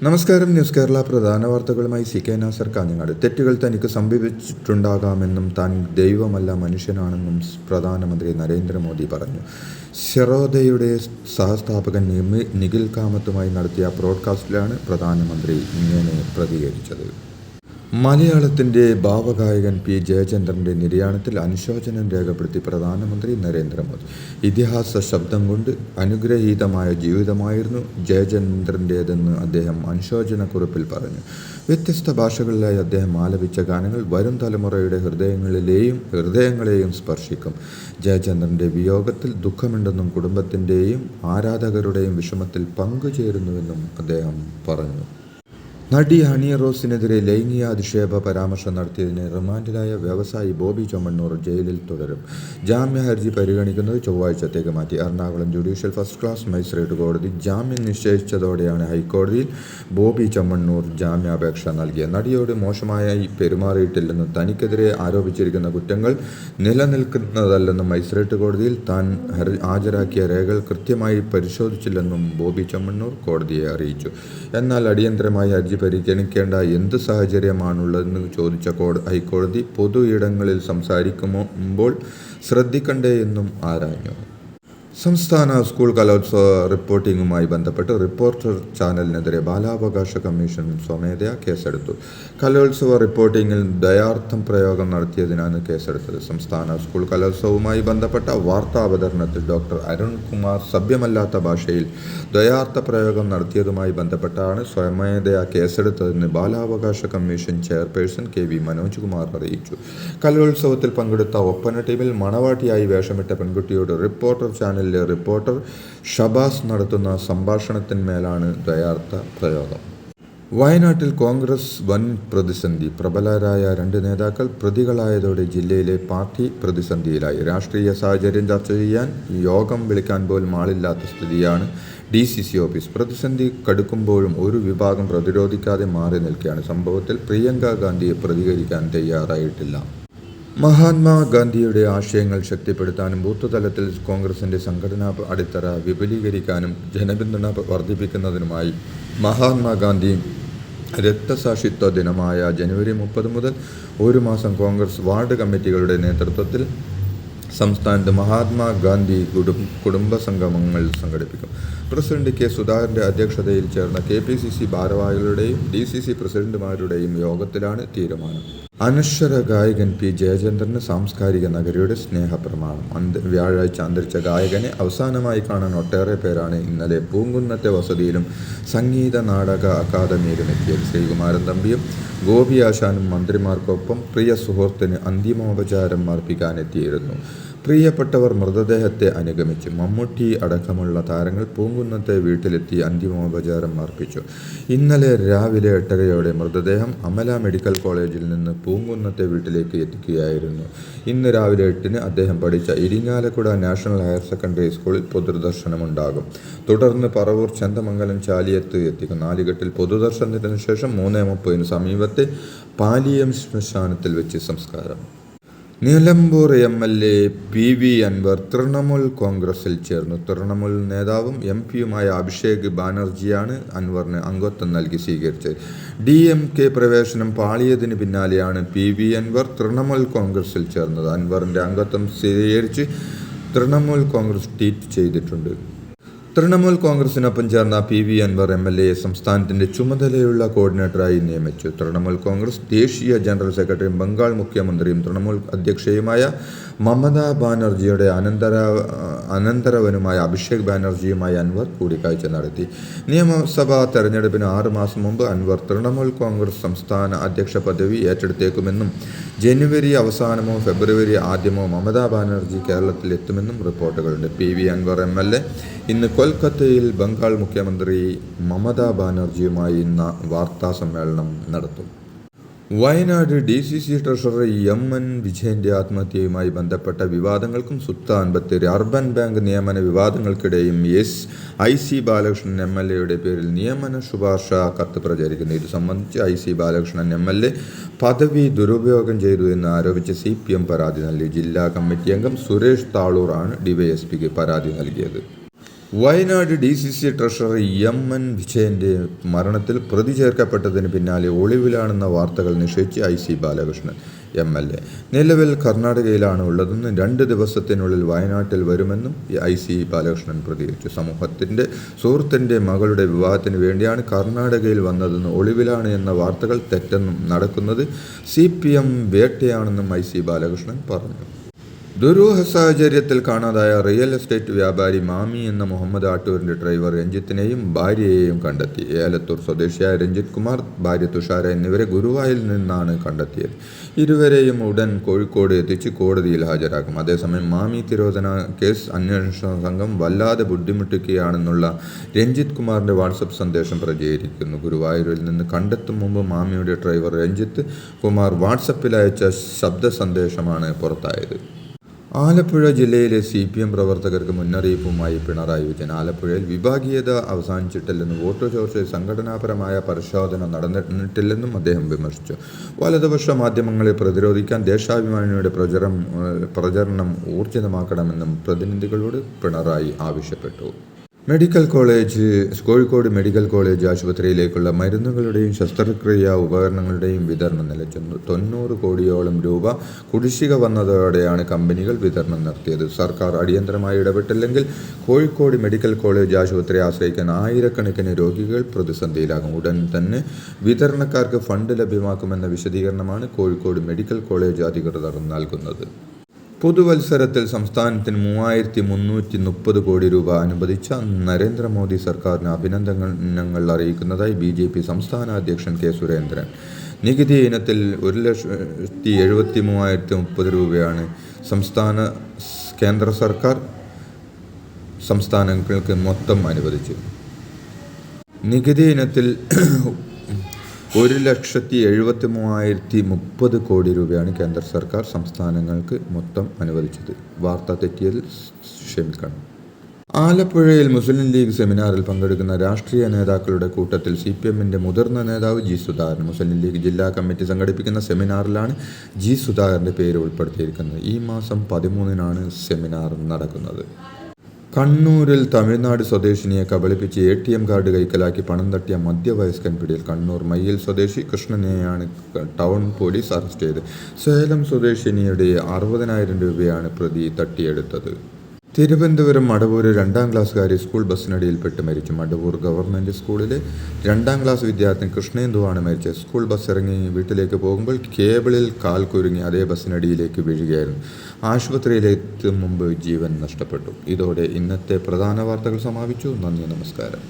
നമസ്കാരം. ന്യൂസ് കേരള പ്രധാന വാർത്തകളുമായി സി കെ നാസർ കാഞ്ഞങ്ങാട്. തെറ്റുകൾ തനിക്ക് സംഭവിച്ചിട്ടുണ്ടാകാമെന്നും താൻ ദൈവമല്ല മനുഷ്യനാണെന്നും പ്രധാനമന്ത്രി നരേന്ദ്രമോദി പറഞ്ഞു. ഷെറോദയുടെ സഹസ്ഥാപകൻ നിഖിൽ കാമത്തുമായി നടത്തിയ ബ്രോഡ്കാസ്റ്റിലാണ് പ്രധാനമന്ത്രി ഇങ്ങനെ പ്രതികരിച്ചത്. മലയാളത്തിൻ്റെ ഭാവഗായകൻ പി ജയചന്ദ്രൻ്റെ നിര്യാണത്തിൽ അനുശോചനം രേഖപ്പെടുത്തി പ്രധാനമന്ത്രി നരേന്ദ്രമോദി. ഇതിഹാസ ശബ്ദം കൊണ്ട് അനുഗ്രഹീതമായ ജീവിതമായിരുന്നു ജയചന്ദ്രൻ്റേതെന്ന് അദ്ദേഹം അനുശോചനക്കുറിപ്പിൽ പറഞ്ഞു. വ്യത്യസ്ത ഭാഷകളിലായി അദ്ദേഹം ആലപിച്ച ഗാനങ്ങൾ വരും തലമുറയുടെ ഹൃദയങ്ങളെയും സ്പർശിക്കും. ജയചന്ദ്രൻ്റെ വിയോഗത്തിൽ ദുഃഖമുണ്ടെന്നും കുടുംബത്തിൻ്റെയും ആരാധകരുടെയും വിഷമത്തിൽ പങ്കുചേരുന്നുവെന്നും അദ്ദേഹം പറഞ്ഞു. നടി ഹണി റോസിനെതിരെ ലൈംഗികാധിക്ഷേപ പരാമർശം നടത്തിയതിന് റിമാൻഡിലായ വ്യവസായി ബോബി ചെമ്മണ്ണൂർ ജയിലിൽ തുടരും. ജാമ്യ ഹർജി പരിഗണിക്കുന്നത് ചൊവ്വാഴ്ചത്തേക്ക് മാറ്റി. Ernakulam judicial first class magistrate കോടതി ജാമ്യം നിശ്ചയിച്ചതോടെയാണ് ഹൈക്കോടതിയിൽ ബോബി ചെമ്മണ്ണൂർ ജാമ്യാപേക്ഷ നൽകിയത്. നടിയോട് മോശമായി പെരുമാറിയിട്ടില്ലെന്നും തനിക്കെതിരെ ആരോപിച്ചിരിക്കുന്ന കുറ്റങ്ങൾ നിലനിൽക്കുന്നതല്ലെന്നും മജിസ്ട്രേറ്റ് കോടതിയിൽ താൻ ഹാജരാക്കിയ രേഖകൾ കൃത്യമായി പരിശോധിച്ചില്ലെന്നും ബോബി ചെമ്മണ്ണൂർ കോടതിയെ അറിയിച്ചു. എന്നാൽ അടിയന്തരമായി ഹർജി പരിഗണിക്കേണ്ട എന്ത് സാഹചര്യമാണുള്ളതെന്ന് ചോദിച്ച ഹൈക്കോടതി പൊതു ഇടങ്ങളിൽ സംസാരിക്കുമ്പോൾ ശ്രദ്ധിക്കണ്ടേ എന്നും ആരാഞ്ഞു. സംസ്ഥാന സ്കൂൾ കലോത്സവ റിപ്പോർട്ടിംഗുമായി ബന്ധപ്പെട്ട് റിപ്പോർട്ടർ ചാനലിനെതിരെ ബാലാവകാശ കമ്മീഷൻ സ്വമേധയാ കേസെടുത്തു. കലോത്സവ റിപ്പോർട്ടിംഗിൽ ദ്വയാർത്ഥം പ്രയോഗം നടത്തിയതിനാണ് കേസെടുത്തത്. സംസ്ഥാന സ്കൂൾ കലോത്സവവുമായി ബന്ധപ്പെട്ട വാർത്താ അവതരണത്തിൽ ഡോക്ടർ അരുൺകുമാർ സഭ്യമല്ലാത്ത ഭാഷയിൽ ദ്വയാർത്ഥ പ്രയോഗം നടത്തിയതുമായി ബന്ധപ്പെട്ടാണ് സ്വമേധയാ കേസെടുത്തതെന്ന് ബാലാവകാശ commission chairperson KV Manoj Kumar അറിയിച്ചു. കലോത്സവത്തിൽ പങ്കെടുത്ത ഒപ്പന ടീമിൽ മണവാട്ടിയായി വേഷമിട്ട പെൺകുട്ടിയോട് റിപ്പോർട്ടർ ചാനൽ റിപ്പോർട്ടർ ഷബാസ് നടത്തുന്ന സംഭാഷണത്തിന്മേലാണ് ദ്വയാർത്ഥ പ്രയോഗം. വയനാട്ടിൽ കോൺഗ്രസ് വൻ പ്രതിസന്ധി. പ്രബലരായ 2 നേതാക്കൾ പ്രതികളായതോടെ ജില്ലയിലെ പാർട്ടി പ്രതിസന്ധിയിലായി. രാഷ്ട്രീയ സാഹചര്യം ചർച്ച ചെയ്യാൻ യോഗം വിളിക്കാൻ പോലും ആളില്ലാത്ത സ്ഥിതിയാണ് DCC ഓഫീസ്. പ്രതിസന്ധി കടുക്കുമ്പോഴും ഒരു വിഭാഗം പ്രതിരോധിക്കാതെ മാറി നിൽക്കുകയാണ്. സംഭവത്തിൽ പ്രിയങ്ക ഗാന്ധി പ്രതികരിക്കാൻ തയ്യാറായിട്ടില്ല. മഹാത്മാഗാന്ധിയുടെ ആശയങ്ങൾ ശക്തിപ്പെടുത്താനും ബൂത്ത് തലത്തിൽ കോൺഗ്രസിൻ്റെ സംഘടനാ അടിത്തറ വിപുലീകരിക്കാനും ജനപിന്തുണ വർദ്ധിപ്പിക്കുന്നതിനുമായി മഹാത്മാഗാന്ധി രക്തസാക്ഷിത്വ ദിനമായ ജനുവരി 30 മുതൽ ഒരു മാസം കോൺഗ്രസ് വാർഡ് കമ്മിറ്റികളുടെ നേതൃത്വത്തിൽ സംസ്ഥാനത്ത് മഹാത്മാഗാന്ധി കുടുംബ സംഗമങ്ങൾ സംഘടിപ്പിക്കും. President K. സുധാകരൻ്റെ അധ്യക്ഷതയിൽ ചേർന്ന KPCC ഭാരവാഹികളുടെയും DCC പ്രസിഡന്റുമാരുടെയും യോഗത്തിലാണ് തീരുമാനം. അനശ്വര ഗായകൻ P. ജയചന്ദ്രന് സാംസ്കാരിക നഗരിയുടെ സ്നേഹപ്രമാണം. വ്യാഴാഴ്ച അന്തരിച്ച ഗായകനെ അവസാനമായി കാണാൻ ഒട്ടേറെ പേരാണ് ഇന്നലെ പൂങ്കുന്നത്തെ വസതിയിലും സംഗീത നാടക അക്കാദമിയിലും എത്തിയത്. ശ്രീകുമാരൻ തമ്പിയും ഗോപി ആശാനും മന്ത്രിമാർക്കൊപ്പം പ്രിയ സുഹൃത്തിന് അന്തിമോപചാരം അർപ്പിക്കാനെത്തിയിരുന്നു. പ്രിയപ്പെട്ടവർ മൃതദേഹത്തെ അനുഗമിച്ചു. മമ്മൂട്ടി അടക്കമുള്ള താരങ്ങൾ പൂങ്കുന്നത്തെ വീട്ടിലെത്തി അന്തിമോപചാരം അർപ്പിച്ചു. ഇന്നലെ രാവിലെ 8:30 മൃതദേഹം അമല മെഡിക്കൽ കോളേജിൽ നിന്ന് പൂങ്കുന്നത്തെ വീട്ടിലേക്ക് എത്തിക്കുകയായിരുന്നു. ഇന്ന് രാവിലെ 8 അദ്ദേഹം പഠിച്ച ഇരിങ്ങാലക്കുട നാഷണൽ ഹയർ സെക്കൻഡറി സ്കൂളിൽ പൊതുദർശനമുണ്ടാകും. തുടർന്ന് പറവൂർ ചന്തമംഗലം ചാലിയത്ത് എത്തിക്കും. നാലുകെട്ടിൽ പൊതുദർശനത്തിന് ശേഷം 3:30 സമീപത്തെ പാലിയം ശ്മശാനത്തിൽ വെച്ച് സംസ്കാരം. നിലമ്പൂർ MLA PV അൻവർ തൃണമൂൽ കോൺഗ്രസിൽ ചേർന്നു. തൃണമൂൽ നേതാവും MP-യുമായ അഭിഷേക് ബാനർജിയാണ് അൻവറിന് അംഗത്വം നൽകി സ്വീകരിച്ചത്. DMK പ്രവേശനം പാളിയതിന് പിന്നാലെയാണ് PV അൻവർ തൃണമൂൽ കോൺഗ്രസിൽ ചേർന്നത്. അൻവറിൻ്റെ അംഗത്വം സ്ഥിരീകരിച്ച് തൃണമൂൽ കോൺഗ്രസ് ട്വീറ്റ് ചെയ്തിട്ടുണ്ട്. തൃണമൂൽ കോൺഗ്രസിനൊപ്പം ചേർന്ന PV അൻവർ MLA സംസ്ഥാനത്തിൻ്റെ ചുമതലയുള്ള കോർഡിനേറ്ററായി നിയമിച്ചു. തൃണമൂൽ കോൺഗ്രസ് ദേശീയ ജനറൽ സെക്രട്ടറിയും ബംഗാൾ മുഖ്യമന്ത്രിയും തൃണമൂൽ അധ്യക്ഷയുമായ മമതാ ബാനർജിയുടെ അനന്തരവനുമായ അഭിഷേക് ബാനർജിയുമായി അൻവർ കൂടിക്കാഴ്ച നടത്തി. നിയമസഭാ തെരഞ്ഞെടുപ്പിന് 6 മാസം മുമ്പ് അൻവർ തൃണമൂൽ കോൺഗ്രസ് സംസ്ഥാന അധ്യക്ഷ പദവി ഏറ്റെടുത്തേക്കുമെന്നും ജനുവരി അവസാനമോ ഫെബ്രുവരി ആദ്യമോ മമതാ ബാനർജി കേരളത്തിൽ എത്തുമെന്നും റിപ്പോർട്ടുകളുണ്ട്. PV അൻവർ MLA ഇന്ന് കൊൽക്കത്തയിൽ ബംഗാൾ മുഖ്യമന്ത്രി മമതാ ബാനർജിയുമായി ഇന്ന് വാർത്താ സമ്മേളനം നടത്തും. വയനാട് DCC ട്രഷറർ MN വിജയൻ്റെ ആത്മഹത്യയുമായി ബന്ധപ്പെട്ട വിവാദങ്ങൾക്കും സുൽത്താൻ ബത്തേരി അർബൻ ബാങ്ക് നിയമന വിവാദങ്ങൾക്കിടെയും IC ബാലകൃഷ്ണൻ MLA പേരിൽ നിയമന ശുപാർശ കത്ത് പ്രചരിക്കുന്നു. ഇത് സംബന്ധിച്ച് IC ബാലകൃഷ്ണൻ MLA പദവി ദുരുപയോഗം ചെയ്തു എന്ന് ആരോപിച്ച് CPM പരാതി നൽകി. ജില്ലാ കമ്മിറ്റി അംഗം സുരേഷ് താളൂർ ആണ് DYSPക്ക് പരാതി നൽകിയത്. Wayanad DCC treasurer M N. വിജയന്റെ മരണത്തിൽ പ്രതി ചേർക്കപ്പെട്ടതിന് പിന്നാലെ ഒളിവിലാണെന്ന വാർത്തകൾ നിഷേധിച്ച് IC ബാലകൃഷ്ണൻ MLA. നിലവിൽ കർണാടകയിലാണ് ഉള്ളതെന്നും 2 ദിവസത്തിനുള്ളിൽ വയനാട്ടിൽ വരുമെന്നും IC ബാലകൃഷ്ണൻ പ്രതികരിച്ചു. സമൂഹത്തിൻ്റെ സുഹൃത്തിൻ്റെ മകളുടെ വിവാഹത്തിന് വേണ്ടിയാണ് കർണാടകയിൽ വന്നതെന്നും ഒളിവിലാണ് എന്ന വാർത്തകൾ തെറ്റെന്നും നടക്കുന്നത് CPM വേട്ടയാണെന്നും IC ബാലകൃഷ്ണൻ പറഞ്ഞു. ദുരൂഹ സാഹചര്യത്തിൽ കാണാതായ റിയൽ എസ്റ്റേറ്റ് വ്യാപാരി മാമി എന്ന മുഹമ്മദ് ആട്ടൂരിൻ്റെ ഡ്രൈവർ രഞ്ജിത്തിനെയും ഭാര്യയെയും കണ്ടെത്തി. ഏലത്തൂർ സ്വദേശിയായ രഞ്ജിത്ത് കുമാർ, ഭാര്യ തുഷാര എന്നിവരെ ഗുരുവായൂരിൽ നിന്നാണ് കണ്ടെത്തിയത്. ഇരുവരെയും ഉടൻ കോഴിക്കോട് എത്തിച്ച് കോടതിയിൽ ഹാജരാക്കും. അതേസമയം മാമി തിരോധന കേസ് അന്വേഷണ സംഘം വല്ലാതെ ബുദ്ധിമുട്ടിക്കുകയാണെന്നുള്ള രഞ്ജിത്ത് കുമാറിൻ്റെ വാട്സപ്പ് സന്ദേശം പ്രചരിക്കുന്നു. ഗുരുവായൂരിൽ നിന്ന് കണ്ടെത്തും മുമ്പ് മാമിയുടെ ഡ്രൈവർ രഞ്ജിത്ത് കുമാർ വാട്സപ്പിൽ അയച്ച ശബ്ദ സന്ദേശമാണ് പുറത്തായത്. ആലപ്പുഴ ജില്ലയിലെ CPM പ്രവർത്തകർക്ക് മുന്നറിയിപ്പുമായി പിണറായി വിജയൻ. ആലപ്പുഴയിൽ വിഭാഗീയത അവസാനിച്ചിട്ടില്ലെന്നും വോട്ട് ചോർച്ചയിൽ സംഘടനാപരമായ പരിശോധന നടന്നിട്ടില്ലെന്നും അദ്ദേഹം വിമർശിച്ചു. വലതുപക്ഷ മാധ്യമങ്ങളെ പ്രതിരോധിക്കാൻ ദേശാഭിമാനിയുടെ പ്രചരണം ഊർജിതമാക്കണമെന്നും പ്രതിനിധികളോട് പിണറായി ആവശ്യപ്പെട്ടു. കോഴിക്കോട് മെഡിക്കൽ കോളേജ് ആശുപത്രിയിലേക്കുള്ള മരുന്നുകളുടെയും ശസ്ത്രക്രിയാ ഉപകരണങ്ങളുടെയും വിതരണം നിലച്ചു. 90 കോടിയോളം രൂപ കുടിശ്ശിക വന്നതോടെയാണ് കമ്പനികൾ വിതരണം നിർത്തിയത്. സർക്കാർ അടിയന്തരമായി ഇടപെട്ടില്ലെങ്കിൽ കോഴിക്കോട് മെഡിക്കൽ കോളേജ് ആശുപത്രി ആശ്രയിക്കാൻ ആയിരക്കണക്കിന് രോഗികൾ പ്രതിസന്ധിയിലാകും. ഉടൻ തന്നെ വിതരണക്കാർക്ക് ഫണ്ട് ലഭ്യമാക്കുമെന്ന വിശദീകരണമാണ് കോഴിക്കോട് മെഡിക്കൽ കോളേജ് അധികൃതർ നൽകുന്നത്. പുതുവത്സരത്തിൽ സംസ്ഥാനത്തിന് 3330 കോടി രൂപ അനുവദിച്ച നരേന്ദ്രമോദി സർക്കാരിന് അഭിനന്ദനങ്ങൾ അറിയിക്കുന്നതായി BJP സംസ്ഥാന അധ്യക്ഷൻ K. സുരേന്ദ്രൻ. നികുതി ഇനത്തിൽ 1,73,030 രൂപയാണ് കേന്ദ്ര സർക്കാർ സംസ്ഥാനങ്ങൾക്ക് മൊത്തം അനുവദിച്ചത്. നികുതി ഇനത്തിൽ 1,73,030 കോടി രൂപയാണ് കേന്ദ്ര സർക്കാർ സംസ്ഥാനങ്ങൾക്ക് മൊത്തം അനുവദിച്ചത്. വാർത്ത തെറ്റിയതിൽ ക്ഷമിക്കണം. ആലപ്പുഴയിൽ മുസ്ലിം ലീഗ് സെമിനാറിൽ പങ്കെടുക്കുന്ന രാഷ്ട്രീയ നേതാക്കളുടെ കൂട്ടത്തിൽ CPMന്റെ മുതിർന്ന നേതാവ് G. സുധാകരൻ. മുസ്ലിം ലീഗ് ജില്ലാ കമ്മിറ്റി സംഘടിപ്പിക്കുന്ന സെമിനാറിലാണ് G. സുധാകരൻ്റെ പേര് ഉൾപ്പെടുത്തിയിരിക്കുന്നത്. ഈ മാസം 13-നാണ് സെമിനാർ നടക്കുന്നത്. കണ്ണൂരിൽ തമിഴ്നാട് സ്വദേശിനിയെ കബളിപ്പിച്ച് ATM കാർഡ് കൈക്കലാക്കി പണം തട്ടിയ മധ്യവയസ്കൻ പിടിയിൽ. കണ്ണൂർ മയ്യിൽ സ്വദേശി കൃഷ്ണനെയാണ് ടൗൺ പോലീസ് അറസ്റ്റ് ചെയ്തത്. സേലം സ്വദേശിനിയുടെ 60,000 രൂപയാണ് പ്രതി തട്ടിയെടുത്തത്. തിരുവനന്തപുരം മടവൂർ 2ാം ക്ലാസ്സുകാരി സ്കൂൾ ബസ്സിനടിയിൽപ്പെട്ട് മരിച്ചു. മടവൂർ ഗവൺമെൻറ് സ്കൂളിലെ 2ാം ക്ലാസ് വിദ്യാർത്ഥിനി കൃഷ്ണേന്ദുവാണ് മരിച്ചത്. സ്കൂൾ ബസ് ഇറങ്ങി വീട്ടിലേക്ക് പോകുമ്പോൾ കേബിളിൽ കാൽ കുരുങ്ങി അതേ ബസ്സിനടിയിലേക്ക് വീഴുകയായിരുന്നു. ആശുപത്രിയിലെത്തും മുമ്പ് ജീവൻ നഷ്ടപ്പെട്ടു. ഇതോടെ ഇന്നത്തെ പ്രധാന വാർത്തകൾ സമാപിച്ചു. നന്ദി, നമസ്കാരം.